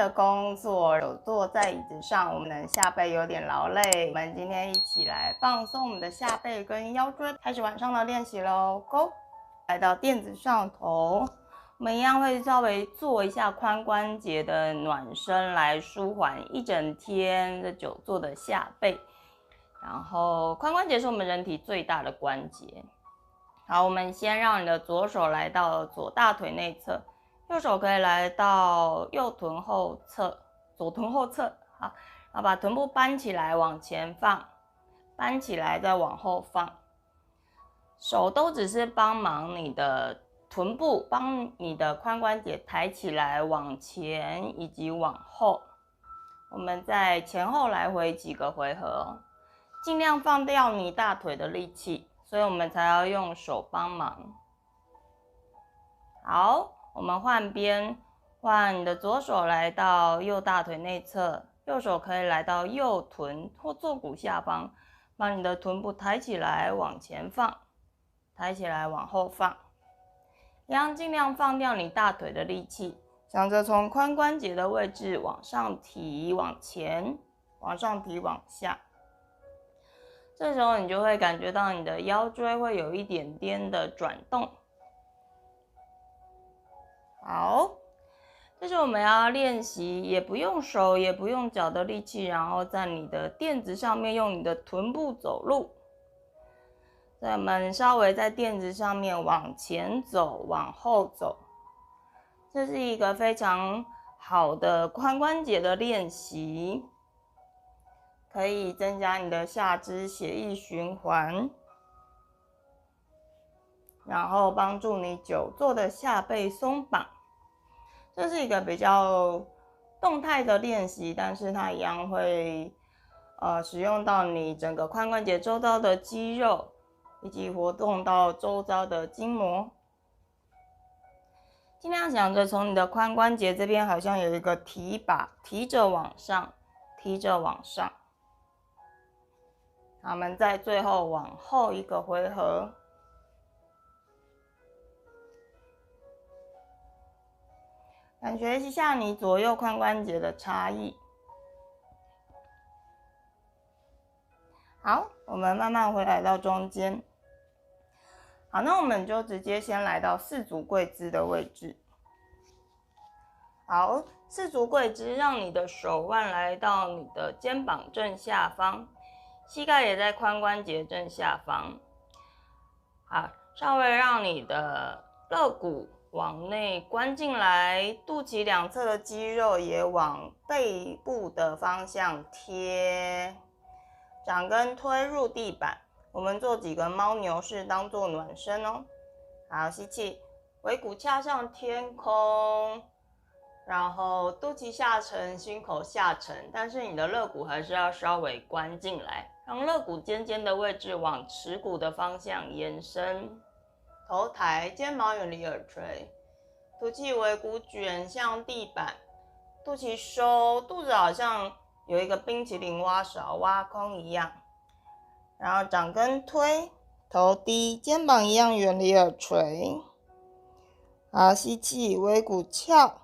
的工作，有坐在椅子上，我们的下背有点劳累。我们今天一起来放松我们的下背跟腰椎，开始晚上的练习咯。Go！ 来到垫子上头，我们一样会稍微做一下髋关节的暖身，来舒缓一整天的久坐的下背。然后髋关节是我们人体最大的关节。好，我们先让你的左手来到左大腿内侧，右手可以来到右臀后侧，左臀后侧。好，然后把臀部搬起来往前放，搬起来再往后放。手都只是帮忙你的臀部，帮你的髋关节抬起来往前以及往后。我们在前后来回几个回合哦，尽量放掉你大腿的力气，所以我们才要用手帮忙。好，我们换边，换你的左手来到右大腿内侧，右手可以来到右臀或坐骨下方，把你的臀部抬起来往前放，抬起来往后放，一样尽量放掉你大腿的力气，想着从髋关节的位置往上提，往前，往上提，往下。这时候你就会感觉到你的腰椎会有一点点的转动。好，这是我们要练习，也不用手也不用脚的力气，然后在你的垫子上面用你的臀部走路。所以我们稍微在垫子上面往前走，往后走，这是一个非常好的髋关节的练习，可以增加你的下肢血液循环，然后帮助你久坐的下背松绑。这是一个比较动态的练习，但是它一样会使用到你整个髋关节周遭的肌肉，以及活动到周遭的筋膜。尽量想着从你的髋关节这边好像有一个提把，提着往上，提着往上。好，我们在最后往后一个回合。感觉一下你左右髋关节的差异。好，我们慢慢回来到中间。好，那我们就直接先来到四足跪姿的位置。好，四足跪姿，让你的手腕来到你的肩膀正下方，膝盖也在髋关节正下方。好，稍微让你的肋骨往内关进来，肚脐两侧的肌肉也往背部的方向贴，掌根推入地板。我们做几个猫牛式当做暖身哦。好，吸气，尾骨翘向天空，然后肚脐下沉，心口下沉，但是你的肋骨还是要稍微关进来，让肋骨尖尖的位置往耻骨的方向延伸。头抬，肩膀远离耳垂，吐气，尾骨卷向地板，肚脐收，肚子好像有一个冰淇淋挖勺挖空一样。然后掌根推，头低，肩膀一样远离耳垂。好，吸气，尾骨翘，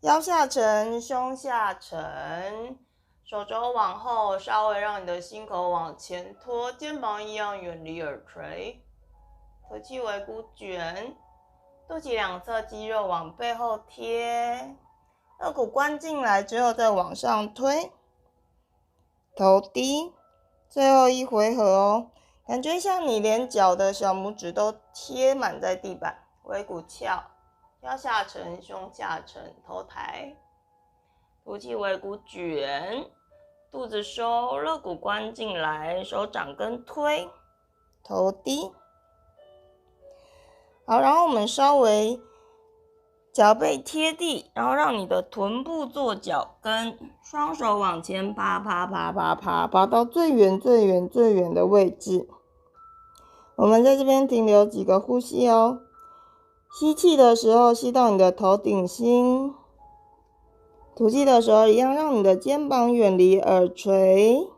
腰下沉，胸下沉，手肘往后，稍微让你的心口往前拖，肩膀一样远离耳垂。吐气，尾骨卷，肚脐两侧肌肉往背后贴，肋骨关进来之后再往上推，头低。最后一回合哦，感觉像你连脚的小拇指都贴满在地板，尾骨翘，腰下沉，胸下沉，头抬，吐气，尾骨卷，肚子收，肋骨关进来，手掌根推，头低。好，然后我们稍微脚背贴地，然后让你的臀部做脚跟，双手往前爬到最远的位置。我们在这边停留几个呼吸哦。吸气的时候吸到你的头顶心，吐气的时候一样让你的肩膀远离耳垂。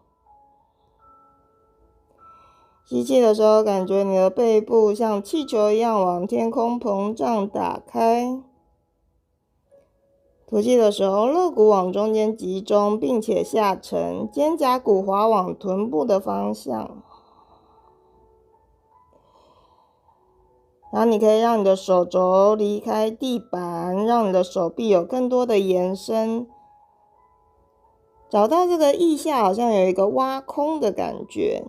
吸气的时候感觉你的背部像气球一样往天空膨胀打开。吐气的时候，肋骨往中间集中，并且下沉，肩胛骨滑往臀部的方向。然后你可以让你的手肘离开地板，让你的手臂有更多的延伸。找到这个腋下好像有一个挖空的感觉。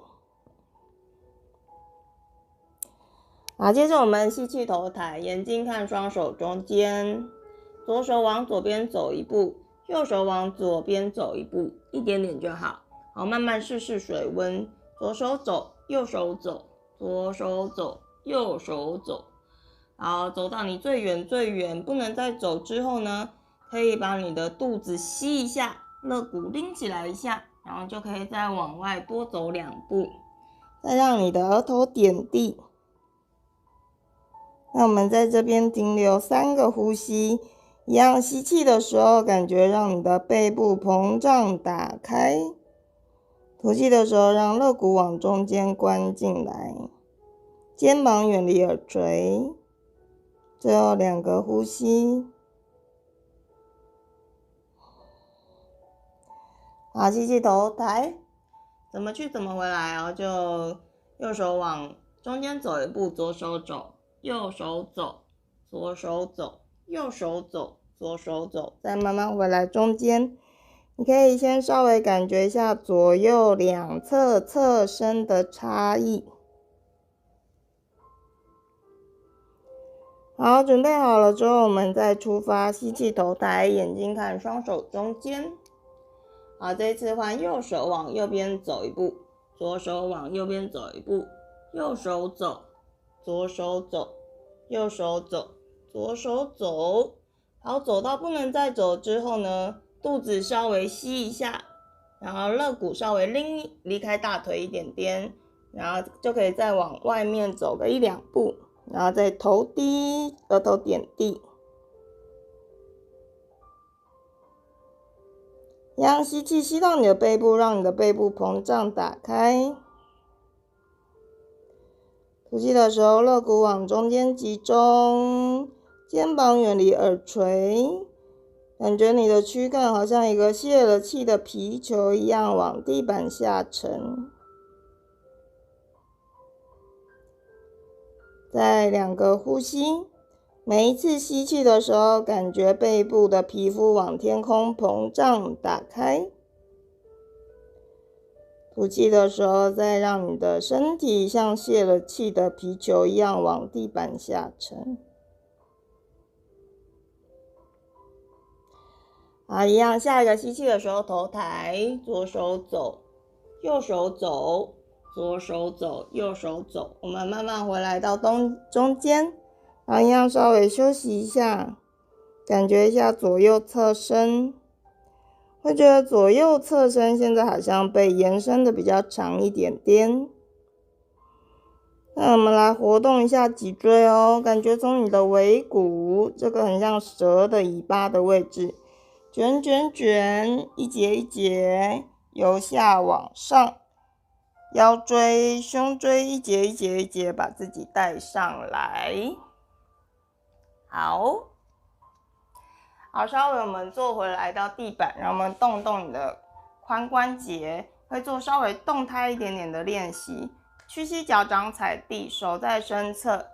好，接着我们吸气头抬，眼睛看双手中间，左手往左边走一步，右手往左边走一步，一点点就好。好，慢慢试试水温，左手走，右手走，左手走，右手走。好，走到你最远最远不能再走之后呢，可以把你的肚子吸一下，肋骨拎起来一下，然后就可以再往外多走2步，再让你的额头点地。那我们在这边停留3个呼吸，一样吸气的时候，感觉让你的背部膨胀打开；吐气的时候，让肋骨往中间关进来，肩膀远离耳垂。最后2个呼吸。好，吸气头抬，怎么去怎么回来哦，就右手往中间走一步，左手走，右手走，左手走，右手走，左手走，再慢慢回来中间。你可以先稍微感觉一下左右两侧侧身的差异。好，准备好了之后，我们再出发，吸气头抬，眼睛看双手中间。好，这一次换右手往右边走一步，左手往右边走一步，右手走，左手走，右手走，左手走。好，走到不能再走之后呢，肚子稍微吸一下，然后肋骨稍微离开大腿一点点，然后就可以再往外面走个1-2步，然后再头低，额头点地。一样吸气，吸到你的背部，让你的背部膨胀打开。吐气的时候，肋骨往中间集中，肩膀远离耳垂，感觉你的躯干好像一个泄了气的皮球一样往地板下沉。再2个呼吸，每一次吸气的时候，感觉背部的皮肤往天空膨胀打开。吐气的时候，再让你的身体像泄了气的皮球一样往地板下沉。好，一样，下一个吸气的时候，头抬，左手走，右手走，左手走，右手走。我们慢慢回来到中间，然后一样稍微休息一下，感觉一下左右侧身。会觉得左右侧身现在好像被延伸的比较长一点点。那我们来活动一下脊椎哦，感觉从你的尾骨，这个很像蛇的尾巴的位置，卷卷卷，一节一节，由下往上，腰椎、胸椎一节一节一节把自己带上来。好，稍微我们坐回来到地板，让我们动动你的髋关节，会做稍微动态一点点的练习。屈膝脚掌踩地，手在身侧，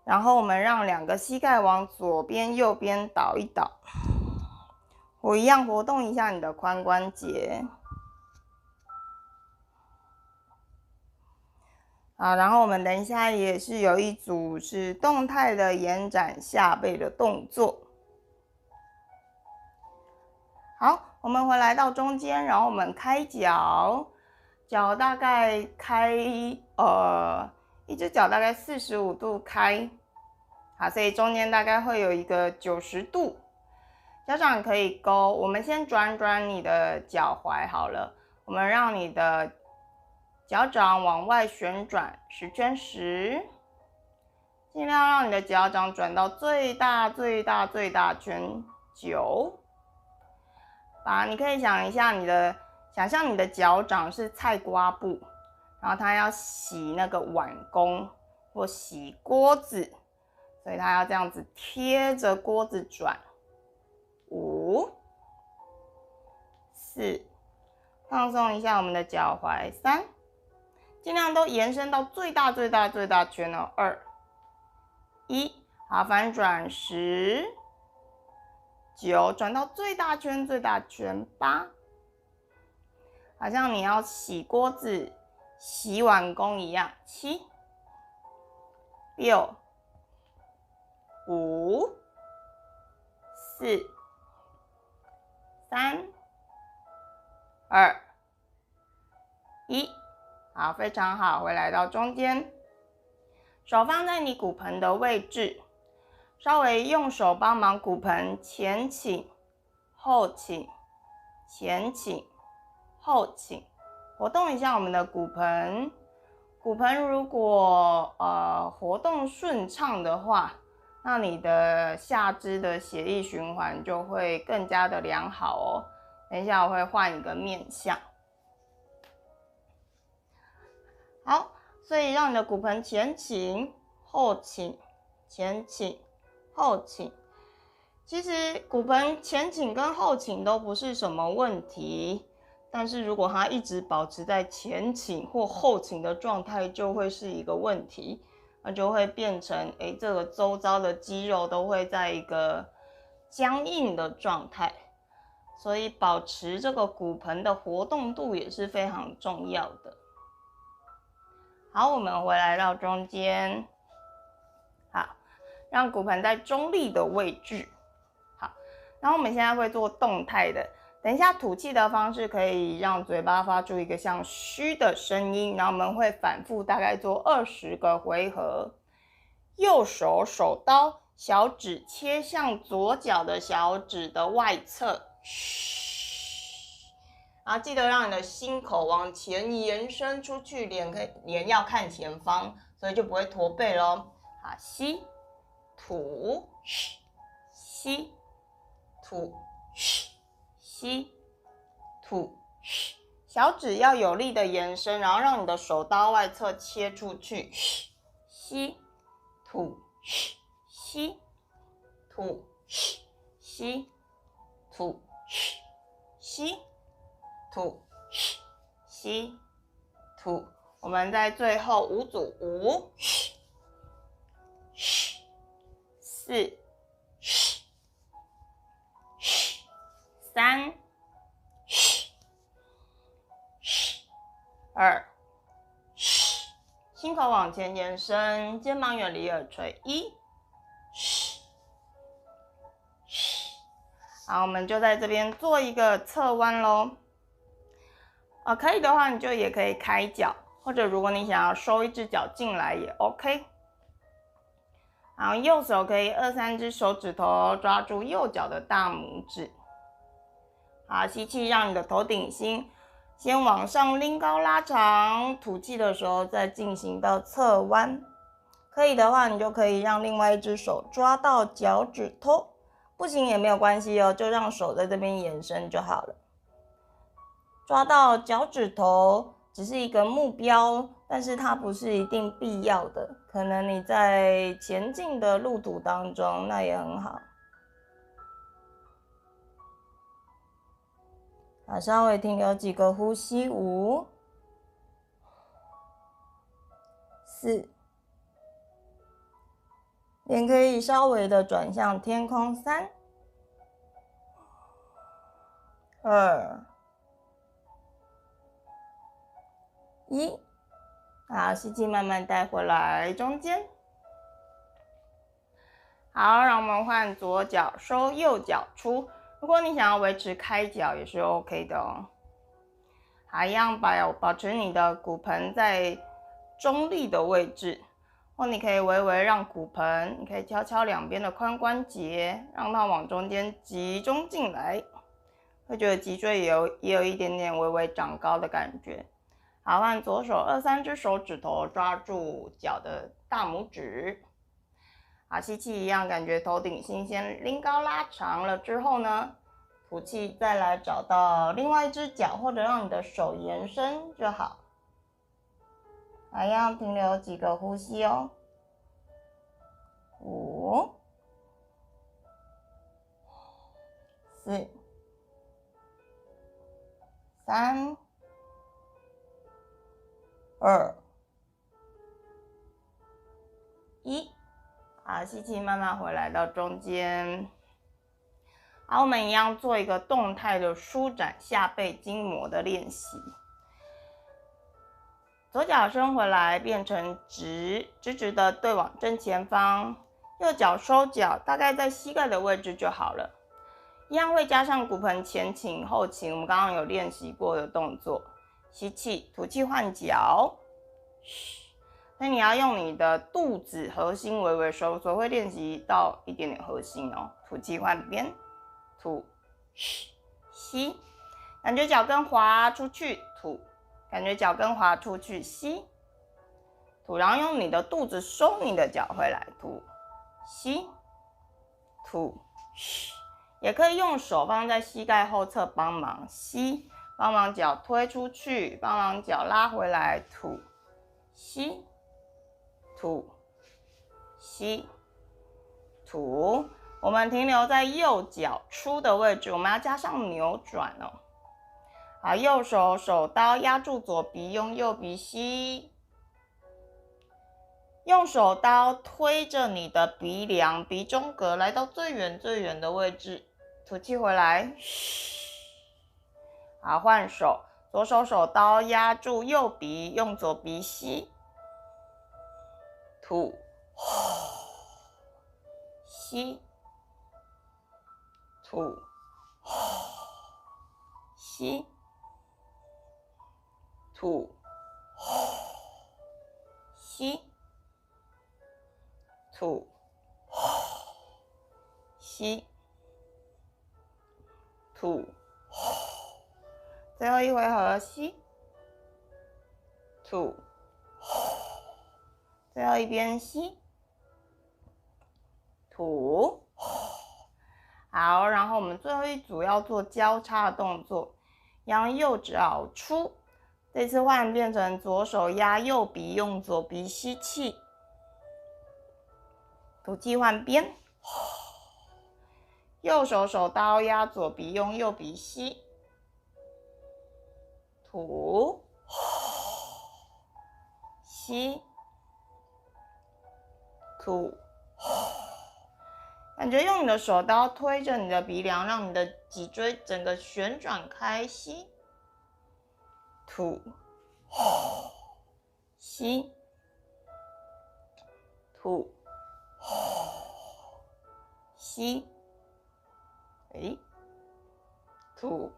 然后我们让2个膝盖往左边、右边倒一倒。我一样活动一下你的髋关节。好，然后我们等一下也是有一组是动态的延展下背的动作。好，我们回来到中间，然后我们开脚，脚大概开一只脚大概45度开。好，所以中间大概会有一个90度。脚掌可以勾，我们先转你的脚踝好了，我们让你的脚掌往外旋转10圈10，尽量让你的脚掌转到最大圈9。你可以想象你的脚掌是菜瓜布，然后它要洗那个碗公或洗锅子，所以它要这样子贴着锅子转。5、4，放松一下我们的脚踝，3，尽量都延伸到最大圈哦，2、1，好，反转10、9，转到最大圈，8，好像你要洗锅子、洗碗工一样，7、6、5、4、3、2、1，好，非常好，回来到中间，手放在你骨盆的位置，稍微用手帮忙骨盆前倾、后倾、前倾、后倾，活动一下我们的骨盆。骨盆如果活动顺畅的话，那你的下肢的血液循环就会更加的良好哦。等一下我会换一个面向。好，所以让你的骨盆前倾、后倾、前倾、后倾。其实骨盆前倾跟后倾都不是什么问题，但是如果它一直保持在前倾或后倾的状态，就会是一个问题，那就会变成这个周遭的肌肉都会在一个僵硬的状态，所以保持这个骨盆的活动度也是非常重要的。好，我们回来到中间，好，让骨盆在中立的位置。好，然后我们现在会做动态的。等一下吐气的方式可以让嘴巴发出一个像嘘的声音，然后我们会反复大概做20个回合。右手手刀，小指切向左脚的小指的外侧，嘘，然后记得让你的心口往前延伸出去，脸要看前方，所以就不会驼背咯。好，吸吐，吸吐，吸吐，小指要有力的延伸，然后让你的手刀外侧切出去，吸吐，吸吐，吸吐，吸吐，吸吐。我们在最后5组，5、4、3、2，心口往前延伸，肩膀远离耳垂，1，好，我们就在这边做一个侧弯咯。可以的话，你就也可以开脚，或者如果你想要收一只脚进来也 OK。然后右手可以2、3只手指头抓住右脚的大拇指。好，吸气，让你的头顶心先往上拎高拉长，吐气的时候再进行到侧弯。可以的话，你就可以让另外一只手抓到脚趾头，不行也没有关系哦，就让手在这边延伸就好了。抓到脚趾头只是一个目标，但是它不是一定必要的，可能你在前进的路途当中，那也很好。好，稍微停留几个呼吸，5、4，脸可以稍微的转向天空，3、2、1，好，吸气慢慢带回来中间。好，让我们换左脚收，右脚出。如果你想要维持开脚也是 OK 的哦。好，一样保持你的骨盆在中立的位置，或你可以微微让骨盆，你可以敲敲两边的髋关节，让它往中间集中进来，会觉得脊椎也有一点点微微长高的感觉。好，换左手2、3只手指头抓住脚的大拇指。好，吸气一样，感觉头顶心先拎高拉长了之后呢，吐气再来找到另外一只脚，或者让你的手延伸就好。一样停留几个呼吸哦。5、4、3、2、1。好，吸气，慢慢回来到中间。好，我们一样做一个动态的舒展下背筋膜的练习。左脚伸回来，变成直直的对往正前方。右脚收脚，大概在膝盖的位置就好了。一样会加上骨盆前倾后倾，我们刚刚有练习过的动作。吸气，吐气换脚。所以你要用你的肚子核心微微收缩，会练习到一点点核心哦。吐气换边，吐，吸，感觉脚跟滑出去，吐，感觉脚跟滑出去，吸，吐，然后用你的肚子收你的脚回来，吐，吸，吐，也可以用手放在膝盖后侧帮忙吸，帮忙脚推出去，帮忙脚拉回来，吐，吸，吐，吸，吐。我们停留在右脚出的位置，我们要加上扭转哦。好，右手手刀压住左鼻，用右鼻吸，用手刀推着你的鼻梁、鼻中隔来到最远最远的位置，吐气回来。好，换手，左手手刀压住右鼻，用左鼻吸，吐，吸，吐，吸，吐，吸，吐，吸，吐，最后一回合，吸，吐，最后一边吸，吐。好，然后我们最后一组要做交叉的动作，让右脚出，这次换变成左手压右鼻，用左鼻吸气，吐气换边，右手手刀压左鼻，用右鼻吸，吐，吸，吐。感觉用你的手刀推着你的鼻梁，让你的脊椎整个旋转开，吸，吐，吸，吐，吸，吐，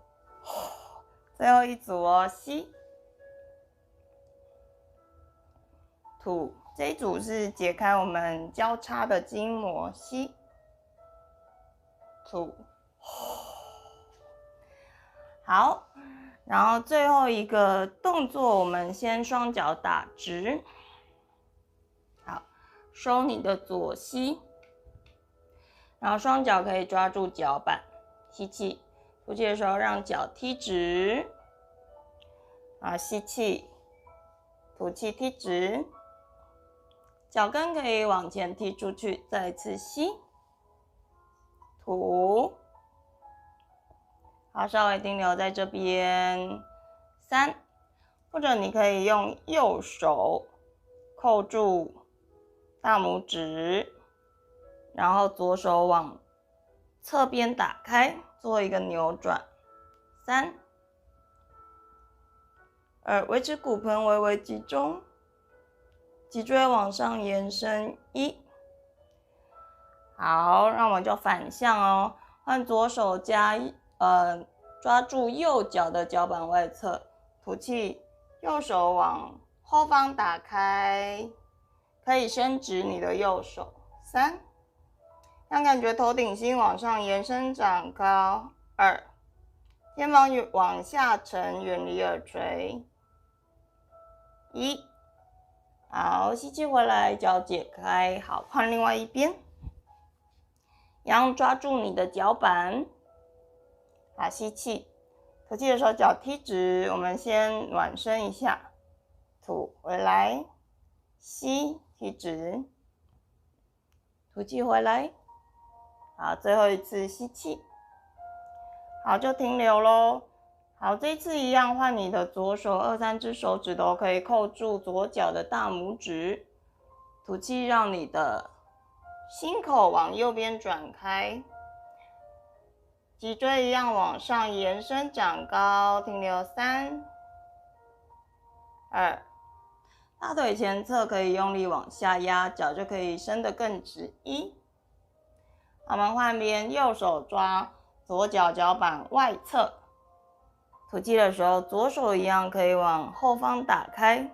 最后一组哦，吸，吐，这一组是解开我们交叉的筋膜，吸，吐，好，然后最后一个动作，我们先双脚打直，好，收你的左膝，然后双脚可以抓住脚板，吸气，吐气的时候让脚踢直，啊，吸气，吐气踢直，脚跟可以往前踢出去，再一次吸。吐，好，稍微停留在这边，3，或者你可以用右手扣住大拇指，然后左手往侧边打开，做一个扭转，3、2，维持骨盆微微集中，脊椎往上延伸，1。好，那我们就反向哦，换左手抓住右脚的脚板外侧，吐气，右手往后方打开，可以伸直你的右手，3，让感觉头顶心往上延伸长高，2，肩膀往下沉，远离耳垂，1，好，吸气回来，脚解开，好，换另外一边。一样抓住你的脚板，好，吸气，吐气的时候脚踢直，我们先暖身一下，吐回来，吸，踢直，吐气回来，好，最后一次吸气，好，就停留咯。好，这次一样换你的左手2、3只手指头可以扣住左脚的大拇指，吐气，让你的心口往右边转开，脊椎一样往上延伸长高，停留3、2，大腿前侧可以用力往下压，脚就可以伸得更直，1。我们换边，右手抓左脚脚板外侧。吐气的时候，左手一样可以往后方打开，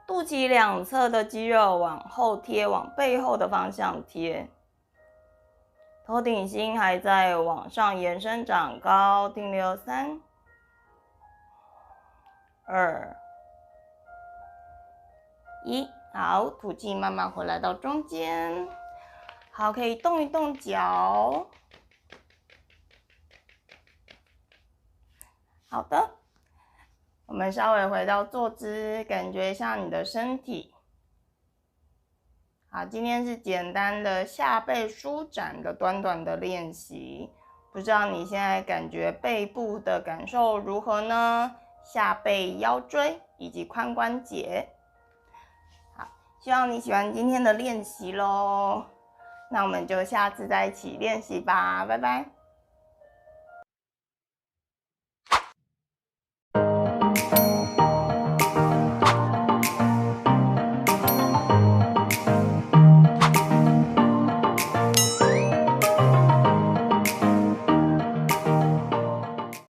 肚脐两侧的肌肉往后贴，往背后的方向贴。头顶心还在往上延伸长高，停留3、2、1。好，吐气，慢慢回来到中间。好，可以动一动脚。好的，我们稍微回到坐姿，感觉一下你的身体。好，今天是简单的下背舒展的短短的练习，不知道你现在感觉背部的感受如何呢？下背、腰椎以及髋关节。好，希望你喜欢今天的练习咯。那我们就下次再一起练习吧，拜拜。